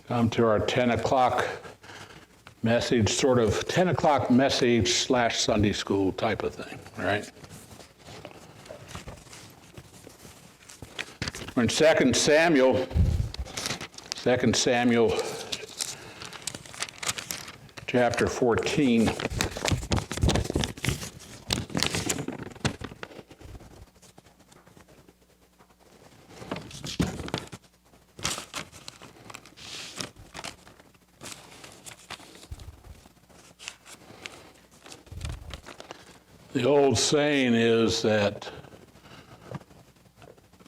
Come to our 10 o'clock message, sort of 10 o'clock message / Sunday school type of thing, right? We're in 2 Samuel chapter 14. The old saying is that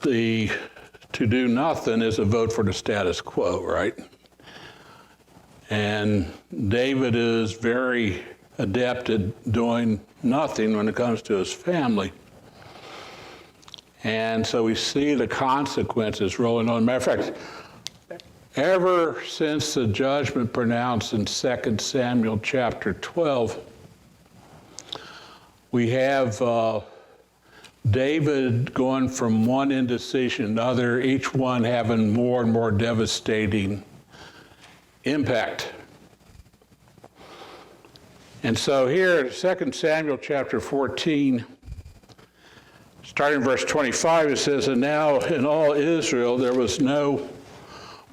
to do nothing is a vote for the status quo, right? And David is very adept at doing nothing when it comes to his family. And so we see the consequences rolling on. Matter of fact, ever since the judgment pronounced in 2 Samuel chapter 12, we have David going from one indecision to another, each one having more and more devastating impact. And so here, 2 Samuel chapter 14, starting verse 25, it says, "And now in all Israel there was no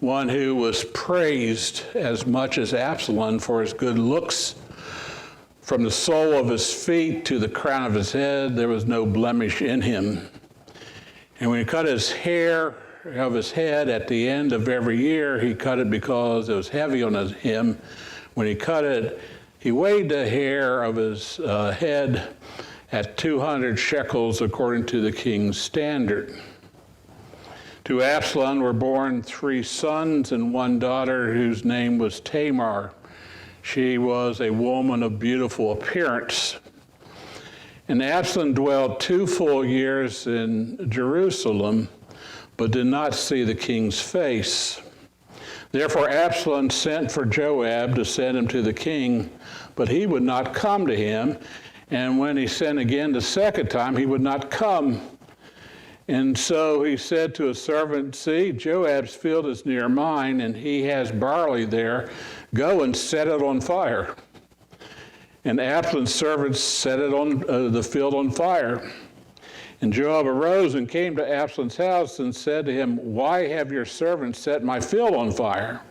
one who was praised as much as Absalom for his good looks. From the sole of his feet to the crown of his head, there was no blemish in him. And when he cut his hair of his head at the end of every year, he cut it because it was heavy on him. When he cut it, he weighed the hair of his head at 200 shekels according to the king's standard. To Absalom were born 3 sons and 1 daughter whose name was Tamar. She was a woman of beautiful appearance. And Absalom dwelled 2 full years in Jerusalem, but did not see the king's face. Therefore Absalom sent for Joab to send him to the king, but he would not come to him. And when he sent again the second time, he would not come. And so he said to his servant, 'See, Joab's field is near mine, and he has barley there. Go and set it on fire.' And Absalom's servants set it on the field on fire. And Joab arose and came to Absalom's house and said to him, 'Why have your servants set my field on fire?'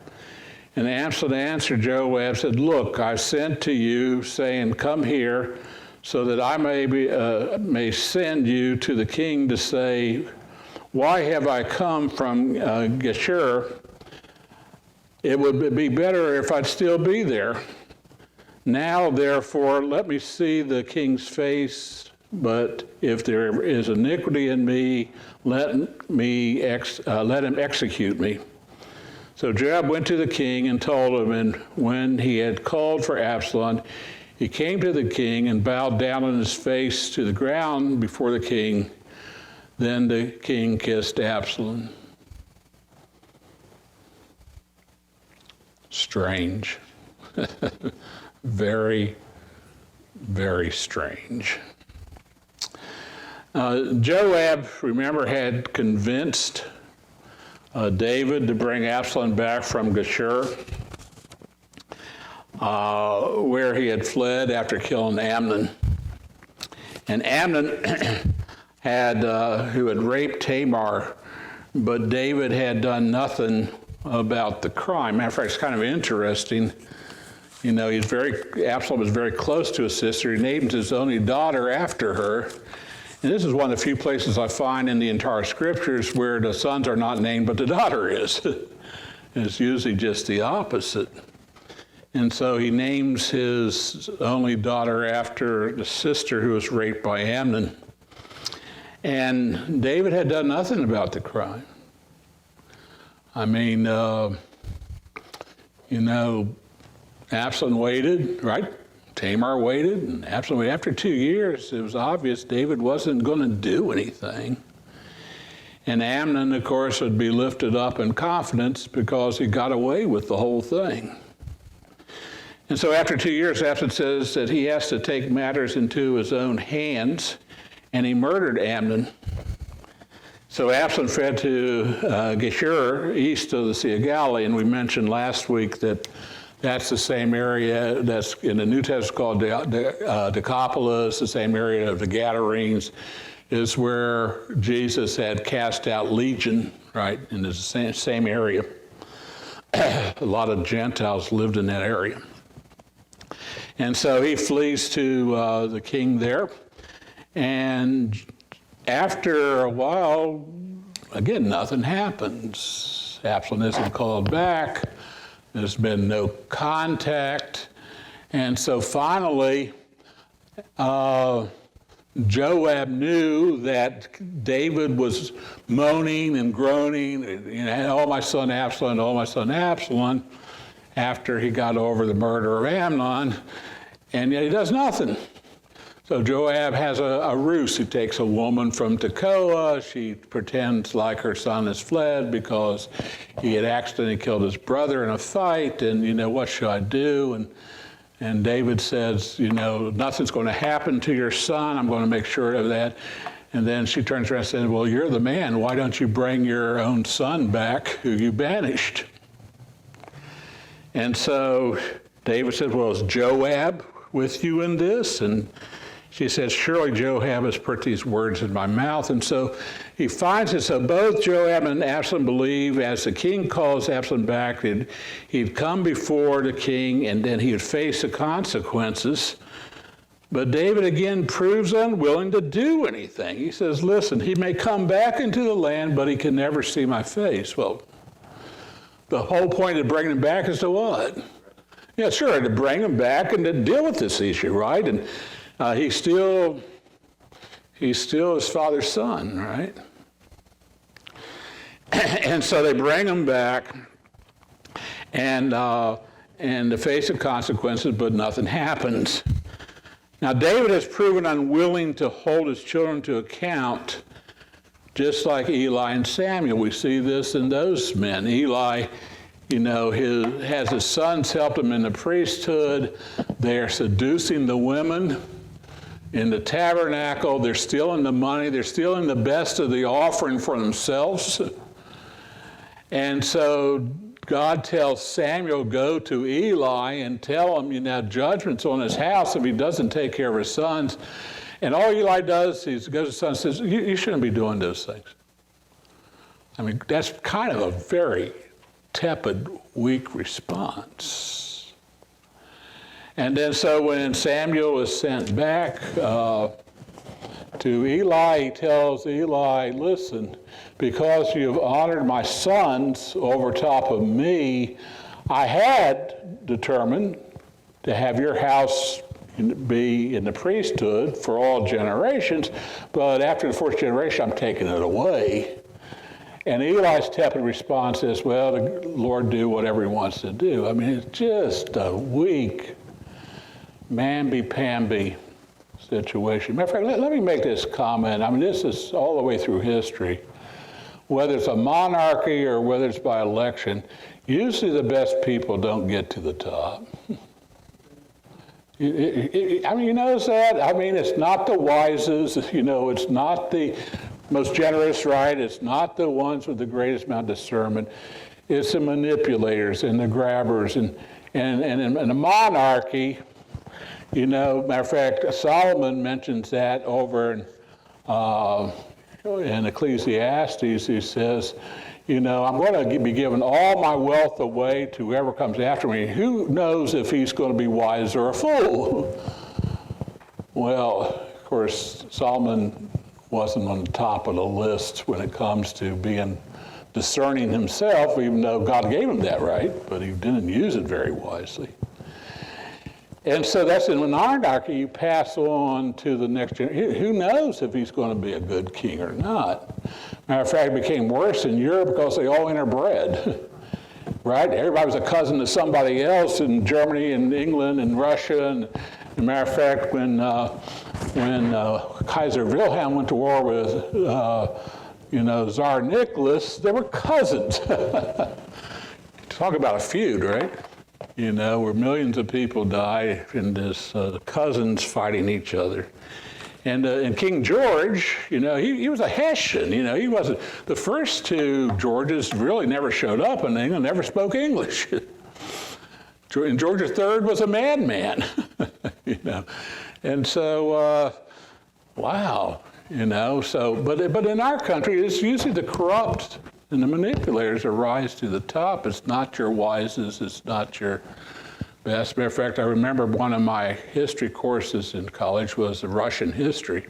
And Absalom answered Joab, said, 'Look, I sent to you, saying, Come here, so that I may send you to the king to say, Why have I come from Geshur? It would be better if I'd still be there. Now, therefore, let me see the king's face, but if there is iniquity in me, let him execute me.' So Joab went to the king and told him, and when he had called for Absalom, he came to the king and bowed down on his face to the ground before the king. Then the king kissed Absalom." Strange. Very, very strange. Joab, remember, had convinced David to bring Absalom back from Geshur, where he had fled after killing Amnon. And Amnon who had raped Tamar, but David had done nothing about the crime. Matter of fact, it's kind of interesting. You know, Absalom was very close to his sister. He named his only daughter after her. And this is one of the few places I find in the entire scriptures where the sons are not named, but the daughter is. It's usually just the opposite. And so he names his only daughter after the sister who was raped by Amnon. And David had done nothing about the crime. I mean, Absalom waited, right? Tamar waited, and Absalom waited. After 2 years, it was obvious David wasn't going to do anything. And Amnon, of course, would be lifted up in confidence because he got away with the whole thing. And so after 2 years, Absalom says that he has to take matters into his own hands, and he murdered Amnon. So Absalom fled to Geshur, east of the Sea of Galilee, and we mentioned last week that that's the same area that's in the New Testament called Decapolis, the same area of the Gadarenes, is where Jesus had cast out Legion, right, in the same area. A lot of Gentiles lived in that area. And so he flees to the king there, and after a while, again, nothing happens. Absalom isn't called back. There's been no contact. And so finally, Joab knew that David was moaning and groaning, oh, my son Absalom, oh, my son Absalom, after he got over the murder of Amnon, and yet he does nothing. So Joab has a ruse. He takes a woman from Tekoa. She pretends like her son has fled because he had accidentally killed his brother in a fight, and, what should I do? And David says, nothing's going to happen to your son. I'm going to make sure of that. And then she turns around and says, well, you're the man. Why don't you bring your own son back who you banished? And so David says, well, is Joab with you in this? And she says, surely Joab has put these words in my mouth. And so he finds it. So both Joab and Absalom believe as the king calls Absalom back, he'd come before the king and then he would face the consequences. But David again proves unwilling to do anything. He says, listen, he may come back into the land, but he can never see my face. Well, the whole point of bringing him back is to what? Yeah, sure, to bring him back and to deal with this issue, right? And he's still his father's son, right? And so they bring him back and to face the consequences, but nothing happens. Now, David has proven unwilling to hold his children to account, just like Eli and Samuel. We see this in those men. Eli, has his sons help him in the priesthood. They're seducing the women in the tabernacle. They're stealing the money. They're stealing the best of the offering for themselves. And so God tells Samuel, go to Eli and tell him, judgment's on his house if he doesn't take care of his sons. And all Eli does is goes to his son and says, you shouldn't be doing those things. I mean, that's kind of a very tepid, weak response. And then so when Samuel is sent back to Eli, he tells Eli, listen, because you've honored my sons over top of me, I had determined to have your house be in the priesthood for all generations, but after the fourth generation, I'm taking it away. And Eli's tepid response is, well, the Lord do whatever he wants to do. I mean, it's just a weak, mamby-pamby situation. Matter of fact, let me make this comment. I mean, this is all the way through history. Whether it's a monarchy or whether it's by election, usually the best people don't get to the top. I mean, you notice that? I mean, it's not the wisest, it's not the most generous, right? It's not the ones with the greatest amount of discernment. It's the manipulators and the grabbers. And in a monarchy, matter of fact, Solomon mentions that over in Ecclesiastes. He says, I'm going to be giving all my wealth away to whoever comes after me. Who knows if he's going to be wise or a fool? Well, of course, Solomon wasn't on the top of the list when it comes to being discerning himself, even though God gave him that right, but he didn't use it very wisely. And so that's in monarchy, you pass on to the next generation. Who knows if he's going to be a good king or not? Matter of fact, it became worse in Europe because they all interbred, right? Everybody was a cousin to somebody else in Germany and England and Russia. And as a matter of fact, when Kaiser Wilhelm went to war with, Tsar Nicholas, they were cousins. Talk about a feud, right? Where millions of people die in this cousins fighting each other. And King George, he was a Hessian. He wasn't. The first two Georges really never showed up in England, never spoke English. And George III was a madman, And so, wow, So, but in our country, it's usually the corrupt and the manipulators that rise to the top. It's not your wisest. It's not your best. Matter of fact, I remember one of my history courses in college was Russian history.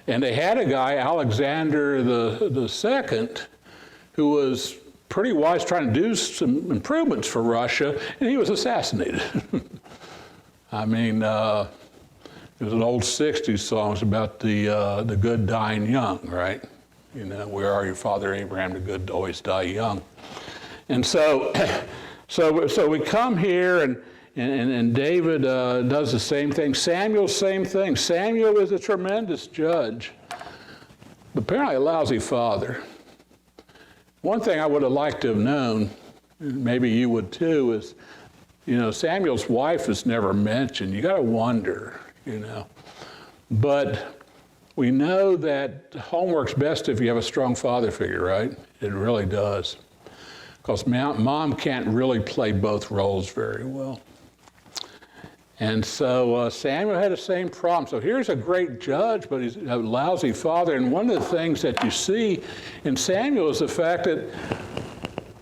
And they had a guy, Alexander the Second, who was pretty wise, trying to do some improvements for Russia, and he was assassinated. I mean, it was an old 60s song. It's about the good dying young, right? Where are you, Father Abraham, the good always die young. And so we come here, and David does the same thing. Samuel, same thing. Samuel is a tremendous judge, but apparently a lousy father. One thing I would have liked to have known, maybe you would too, is, Samuel's wife is never mentioned. You got to wonder, But we know that home works best if you have a strong father figure, right? It really does. Because mom can't really play both roles very well. And so Samuel had the same problem. So here's a great judge, but he's a lousy father. And one of the things that you see in Samuel is the fact that,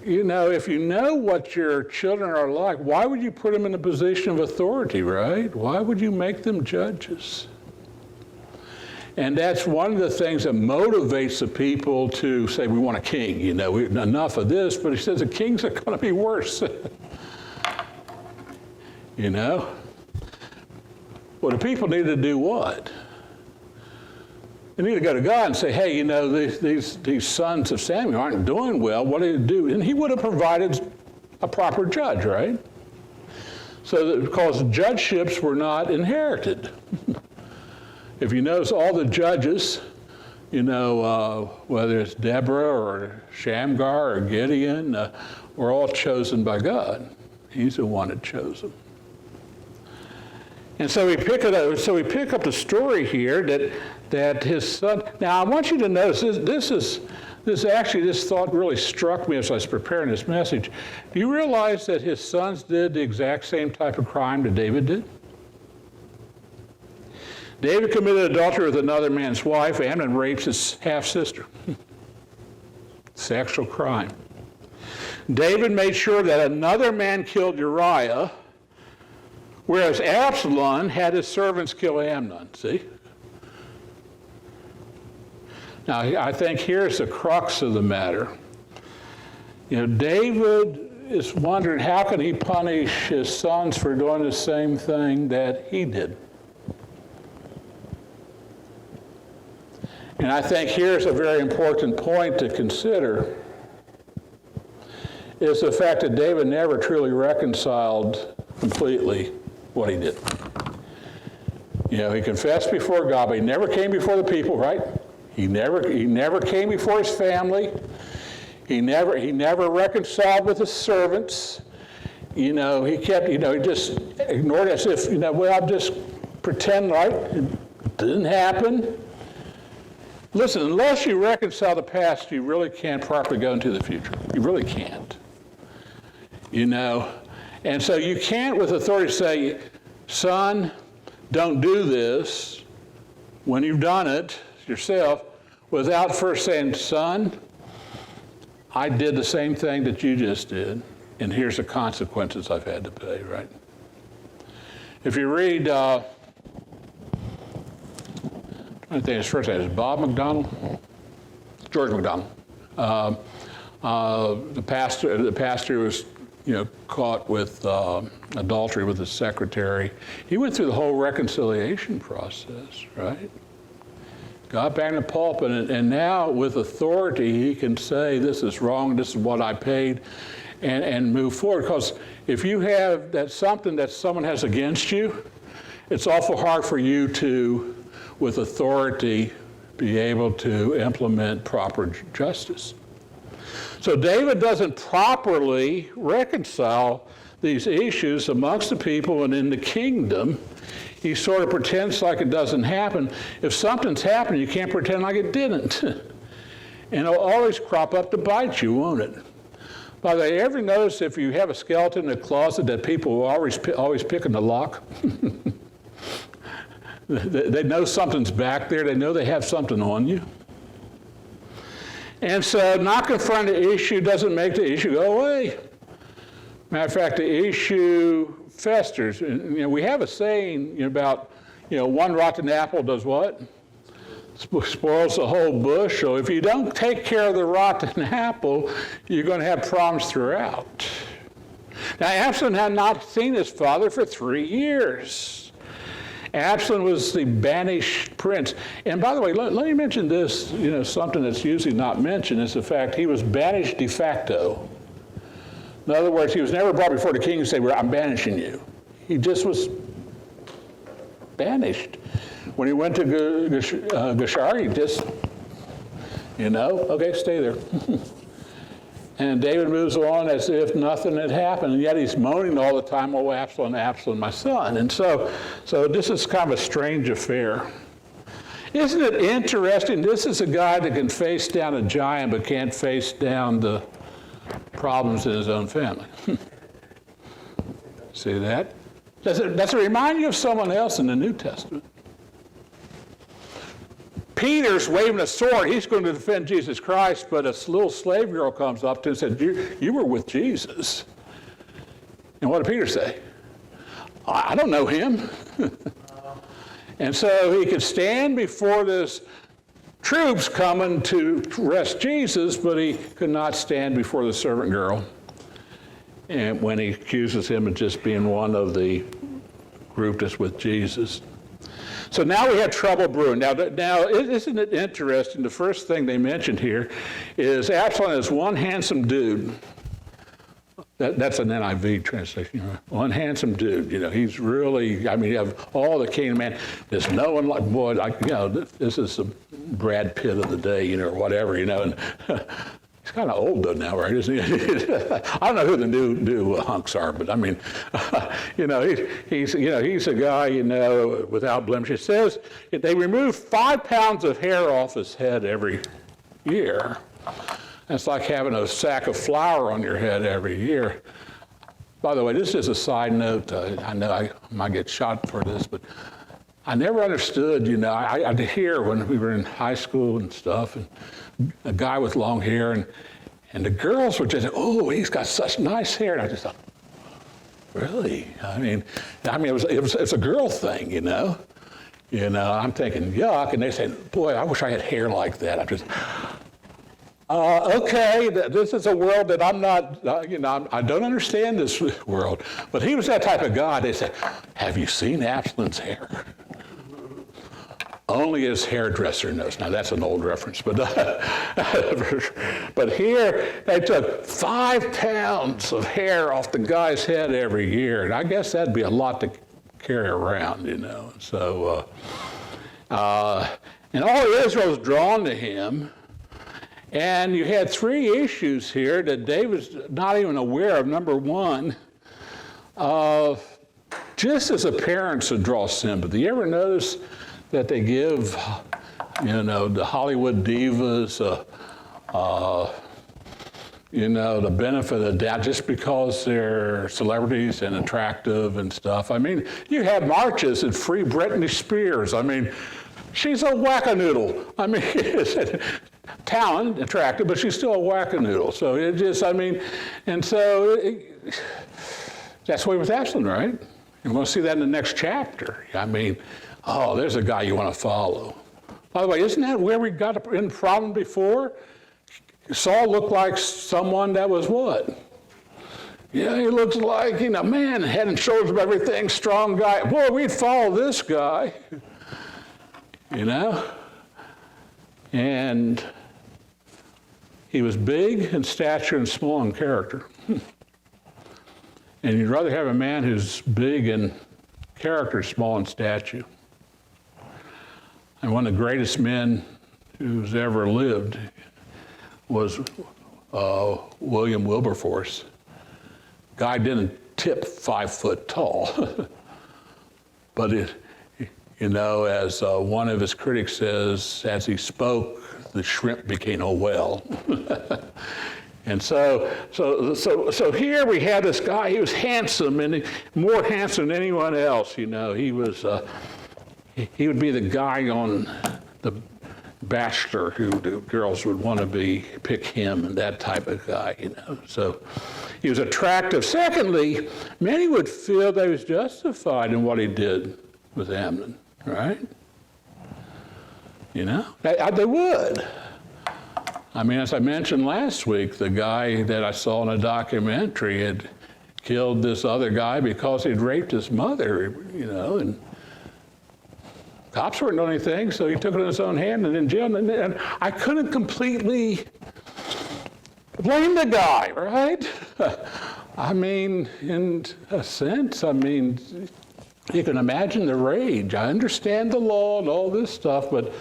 if you know what your children are like, why would you put them in a position of authority, right? Why would you make them judges? And that's one of the things that motivates the people to say, we want a king, enough of this. But he says the kings are going to be worse. Well, the people need to do what? They need to go to God and say, hey, these sons of Samuel aren't doing well. What do you do? And he would have provided a proper judge, right? So because judgeships were not inherited. If you notice, all the judges, whether it's Deborah or Shamgar or Gideon, were all chosen by God. He's the one that chose them. And so we pick up the story here that his son. Now I want you to notice this thought really struck me as I was preparing this message. Do you realize that his sons did the exact same type of crime that David did? David committed adultery with another man's wife. Amnon rapes his half-sister. Sexual crime. David made sure that another man killed Uriah, whereas Absalom had his servants kill Amnon. See? Now, I think here's the crux of the matter. David is wondering how can he punish his sons for doing the same thing that he did. And I think here's a very important point to consider, is the fact that David never truly reconciled completely what he did. He confessed before God, but he never came before the people, right? He never came before his family. He never reconciled with his servants. He kept, he just ignored it as if, I'll just pretend like it didn't happen. Listen, unless you reconcile the past, you really can't properly go into the future. You really can't. And so you can't with authority say, son, don't do this when you've done it yourself, without first saying, son, I did the same thing that you just did, and here's the consequences I've had to pay, right? If you read, I think his first name is Bob McDonald? George McDonald. The pastor was, caught with adultery with his secretary. He went through the whole reconciliation process, right? Got back in the pulpit, and now with authority, he can say, this is wrong, this is what I paid, and move forward. Because if you have something that someone has against you, it's awful hard for you to, with authority, be able to implement proper justice. So David doesn't properly reconcile these issues amongst the people and in the kingdom. he sort of pretends like it doesn't happen. If something's happened, you can't pretend like it didn't. And it'll always crop up to bite you, won't it? By the way, ever notice if you have a skeleton in the closet that people are always picking the lock? They know something's back there. They know they have something on you. And so not confronting the issue doesn't make the issue go away. Matter of fact, the issue festers. We have a saying about, one rotten apple does what? Spoils the whole bush. So if you don't take care of the rotten apple, you're going to have problems throughout. Now, Absalom had not seen his father for 3 years. Absalom was the banished prince. And by the way, let me mention this, something that's usually not mentioned is the fact he was banished de facto. In other words, he was never brought before the king and said, I'm banishing you. He just was banished. When he went to Geshur, he just, okay, stay there. And David moves on as if nothing had happened, and yet he's moaning all the time, oh, Absalom, Absalom, my son. And so this is kind of a strange affair. Isn't it interesting? This is a guy that can face down a giant but can't face down the problems in his own family. See that? Does it remind you of someone else in the New Testament? Peter's waving a sword. He's going to defend Jesus Christ, but a little slave girl comes up to him and says, you were with Jesus. And what did Peter say? I don't know him. And so he could stand before this troops coming to arrest Jesus, but he could not stand before the servant girl. And when he accuses him of just being one of the group that's with Jesus. So now we have trouble brewing. Now, isn't it interesting? The first thing they mentioned here is Absalom is one handsome dude. That's an NIV translation. One handsome dude. He's really, you have all the king, man. There's no one like, boy, this is the Brad Pitt of the day, or whatever, and he's kind of old though now, right? Isn't he? I don't know who the new hunks are, but he's a guy, without blemish. It says they remove 5 pounds of hair off his head every year. It's like having a sack of flour on your head every year. By the way, this is a side note. I know I might get shot for this, but I never understood, I'd hear when we were in high school and stuff, and a guy with long hair, and the girls would just say, oh, he's got such nice hair. And I just thought, really? It was a girl thing, I'm thinking, yuck. And they said, boy, I wish I had hair like that. I'm just, okay, this is a world that I'm not, I don't understand this world. But he was that type of guy. They said, have you seen Absalom's hair? Only his hairdresser knows. Now, that's an old reference, but here they took 5 pounds of hair off the guy's head every year, and I guess that'd be a lot to carry around, So, and all Israel's drawn to him, and you had 3 issues here that David's not even aware of. Number one, just as a parent to draw sympathy. You ever notice that they give, the Hollywood divas, the benefit of the doubt just because they're celebrities and attractive and stuff. You have marches and free Britney Spears. She's a whack-a-noodle. Talent, attractive, but she's still a whack-a-noodle. So it just, that's the way with Absalom, right? And we're going to see that in the next chapter. Oh, there's a guy you want to follow. By the way, isn't that where we got in the problem before? Saul looked like someone that was what? Yeah, he looks like, man, head and shoulders of everything, strong guy. Boy, we'd follow this guy. And he was big in stature and small in character. And you'd rather have a man who's big in character, small in stature. And one of the greatest men who's ever lived was William Wilberforce. Guy didn't tip 5 foot tall, but You know, as one of his critics says, as he spoke, the shrimp became a well. And so here we had this guy. He was handsome, and more handsome than anyone else. You know, he was. He would be the guy on The Bachelor who the girls would want to pick him, and that type of guy. You know, so he was attractive. Secondly, many would feel that he was justified in what he did with Amnon, right? You know, they would. I mean, as I mentioned last week, the guy that I saw in a documentary had killed this other guy because he'd raped his mother, you know, and cops weren't doing anything, so he took it in his own hand and in jail. And I couldn't completely blame the guy, right? I mean, in a sense, I mean, you can imagine the rage. I understand the law and all this stuff, but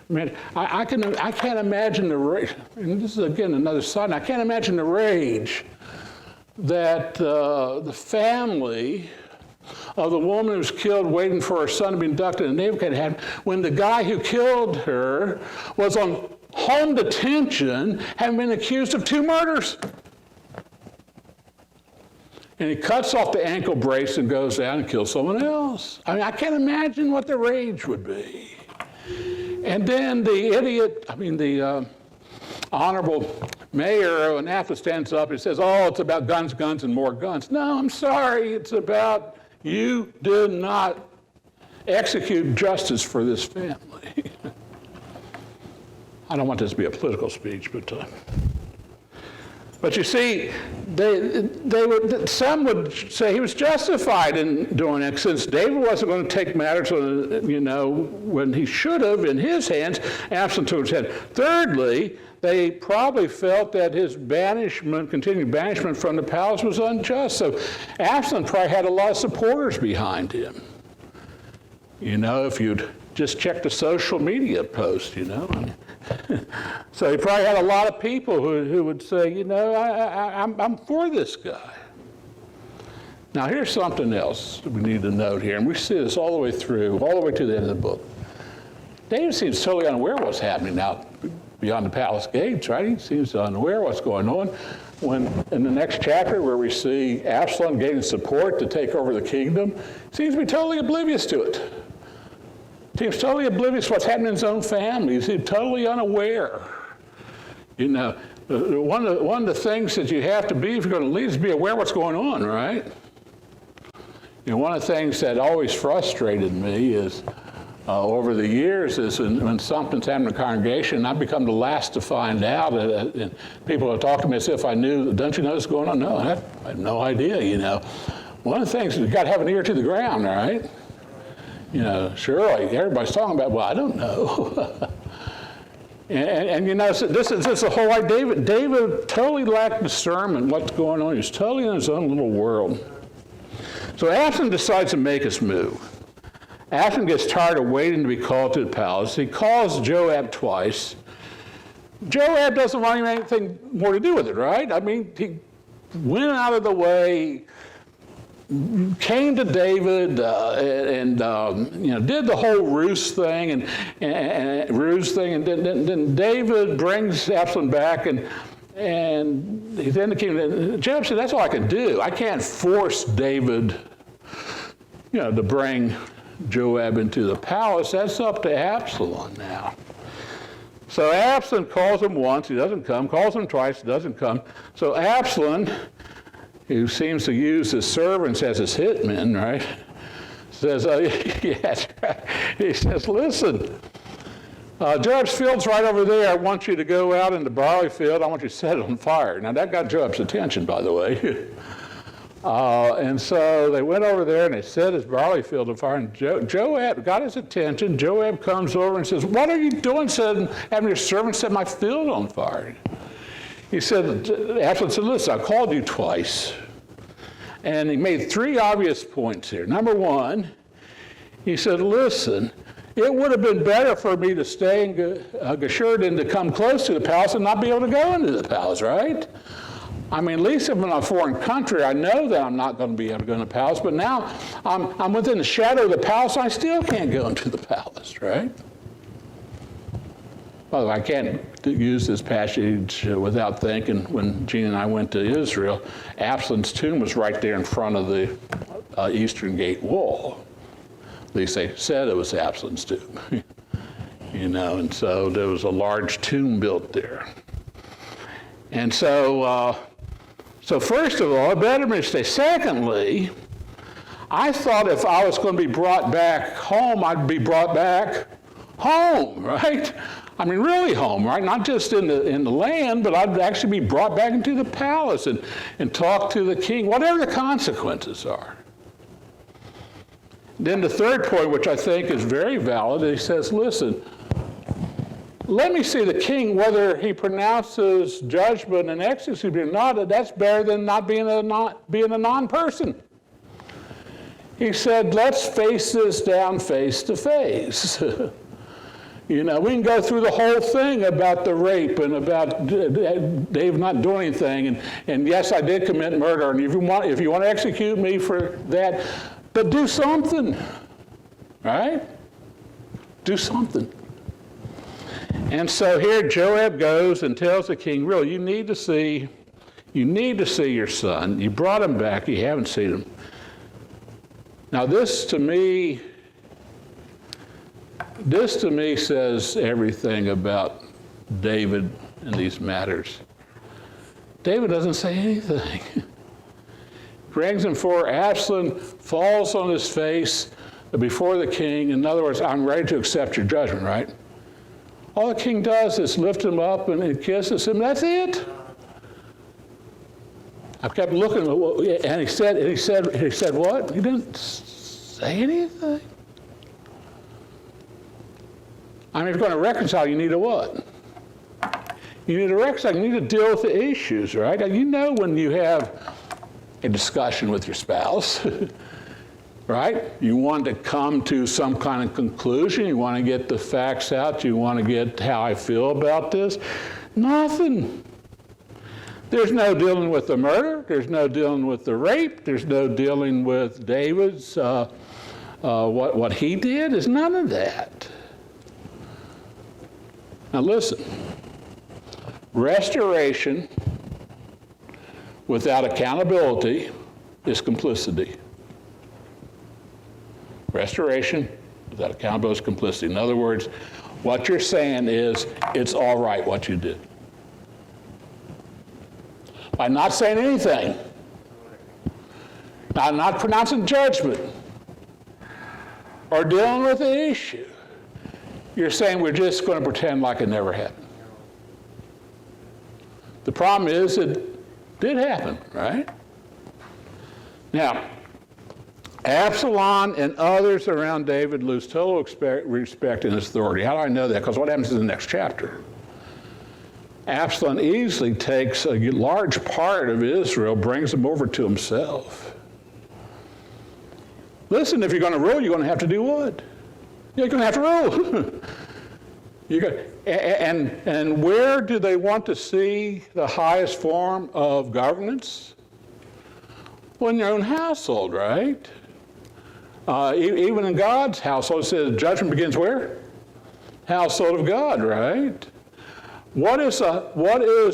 I mean, I can't imagine the rage. And this is again another side. I can't imagine the rage that the family of the woman who was killed waiting for her son to be inducted in the Navy had when the guy who killed her was on home detention, having been accused of 2 murders. And he cuts off the ankle brace and goes down and kills someone else. I mean, I can't imagine what the rage would be. And then the honorable mayor of Annapolis stands up and says, oh, it's about guns, guns, and more guns. No, I'm sorry, it's about you did not execute justice for this family. I don't want this to be a political speech, but you see, some would say he was justified in doing it, since David wasn't going to take matters, you know, when he should have in his hands, Absalom to his head. Thirdly, they probably felt that his continued banishment from the palace was unjust. So Absalom probably had a lot of supporters behind him. You know, if you'd just check the social media post, you know. So he probably had a lot of people who would say, you know, I'm for this guy. Now here's something else we need to note here, and we see this all the way through, all the way to the end of the book. David seems totally unaware of what's happening now beyond the palace gates, right? He seems unaware of what's going on. When in the next chapter where we see Absalom gaining support to take over the kingdom, he seems to be totally oblivious to it. He's totally oblivious to what's happening in his own family. He's totally unaware. You know, one of the things that you have to be if you're going to lead is be aware of what's going on, right? You know, one of the things that always frustrated me is over the years is when something's happened in a congregation, I've become the last to find out. And people will talk to me as if I knew, don't you know what's going on? No, I have no idea, you know. One of the things is you've got to have an ear to the ground, right? You know, surely everybody's talking about, well, I don't know. and you know, this is the whole idea. David totally lacked discernment what's going on. He's totally in his own little world. So Absalom decides to make his move. Absalom gets tired of waiting to be called to the palace. He calls Joab twice. Joab doesn't want anything more to do with it, right? I mean, he went out of the way, came to David and you know, did the whole ruse thing and then David brings Absalom back and he's in the kingdom. Joab said, that's all I can do. I can't force David, you know, to bring Joab into the palace. That's up to Absalom now. So Absalom calls him once, he doesn't come, calls him twice, he doesn't come. So Absalom, who seems to use his servants as his hitmen, right, says, yes, he says, listen, Joab's field's right over there. I want you to go out in the barley field. I want you to set it on fire. Now, that got Joab's attention, by the way. And so they went over there and they set his barley field on fire. And Joab got his attention. Joab comes over and says, what are you doing, having your servant set my field on fire? He said, Absalom said, listen, I called you twice. And he made 3 obvious points here. Number 1, he said, listen, it would have been better for me to stay in Geshur than to come close to the palace and not be able to go into the palace, right? I mean, at least if I'm in a foreign country, I know that I'm not going to be able to go in the palace. But now I'm within the shadow of the palace, I still can't go into the palace, right? Well, I can't use this passage without thinking when Gene and I went to Israel, Absalom's tomb was right there in front of the eastern gate wall. At least they said it was Absalom's tomb. And so there was a large tomb built there. And so first of all, a better mistake. Secondly, I thought if I was going to be brought back home, I'd be brought back home, right? I mean, really home, right? Not just in the land, but I'd actually be brought back into the palace and talk to the king, whatever the consequences are. Then the third point, which I think is very valid, he says, listen, let me see the king, whether he pronounces judgment and execution or not, that's better than not being a non-person. He said, let's face this down face to face. We can go through the whole thing about the rape and about Dave not doing anything. And yes, I did commit murder. And if you want to execute me for that, but do something, right? Do something. And so here Joab goes and tells the king, really, you need to see your son. You brought him back. You haven't seen him. Now this to me says everything about David in these matters. David doesn't say anything. Brings him forward. Absalom falls on his face before the king. In other words, I'm ready to accept your judgment, right? All the king does is lift him up and kisses him. That's it. I kept looking, and he said what? He didn't say anything. I mean, if you're going to reconcile, you need a what? You need to reconcile. You need to deal with the issues, right? Now, when you have a discussion with your spouse, right? You want to come to some kind of conclusion. You want to get the facts out. You want to get how I feel about this. Nothing. There's no dealing with the murder. There's no dealing with the rape. There's no dealing with David's, what he did. There's none of that. Now listen, restoration without accountability is complicity. Restoration without accountability is complicity. In other words, what you're saying is it's all right what you did. By not saying anything, by not pronouncing judgment, or dealing with the issue, you're saying we're just going to pretend like it never happened. The problem is it did happen, right? Now, Absalom and others around David lose total respect and authority. How do I know that? Because what happens in the next chapter? Absalom easily takes a large part of Israel, brings them over to himself. Listen, if you're going to rule, you're going to have to do what? You're going to have to rule. And where do they want to see the highest form of governance? Well, in your own household, right? Even in God's household, it says judgment begins where? Household of God, right? What is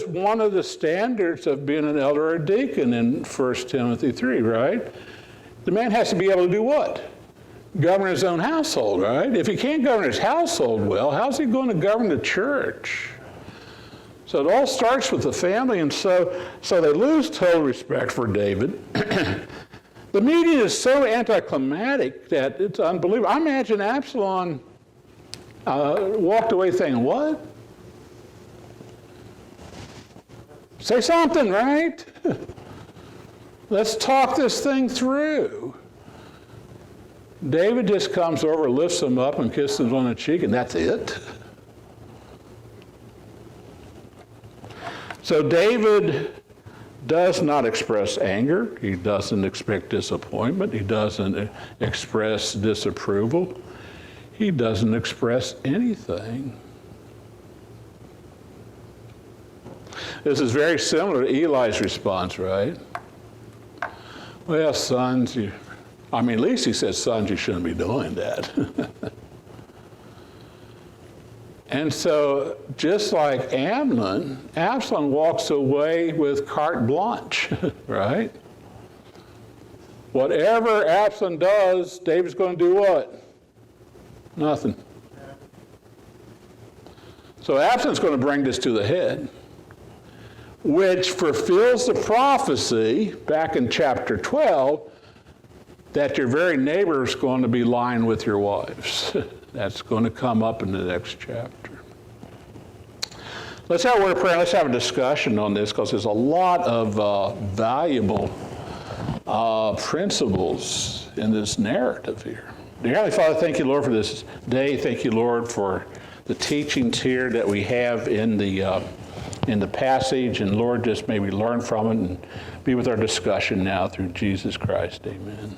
one of the standards of being an elder or a deacon in 1 Timothy 3, right? The man has to be able to do what? Govern his own household, right? If he can't govern his household well, how's he going to govern the church? So it all starts with the family, and so they lose total respect for David. The meeting is so anticlimactic that it's unbelievable. I imagine Absalom walked away thinking, what? Say something, right? Let's talk this thing through. David just comes over, lifts him up, and kisses him on the cheek, and that's it. So David does not express anger. He doesn't express disappointment. He doesn't express disapproval. He doesn't express anything. This is very similar to Eli's response, right? Well, sons, at least he said, sons, you shouldn't be doing that. And so, just like Amnon, Absalom walks away with carte blanche, right? Whatever Absalom does, David's going to do what? Nothing. So Absalom's going to bring this to the head, which fulfills the prophecy back in chapter 12 that your very neighbor is going to be lying with your wives. That's going to come up in the next chapter. Let's have a word of prayer. Let's have a discussion on this because there's a lot of valuable principles in this narrative here. Dear Heavenly Father, thank you, Lord, for this day. Thank you, Lord, for the teachings here that we have in the passage. And Lord, just may we learn from it and be with our discussion now through Jesus Christ. Amen.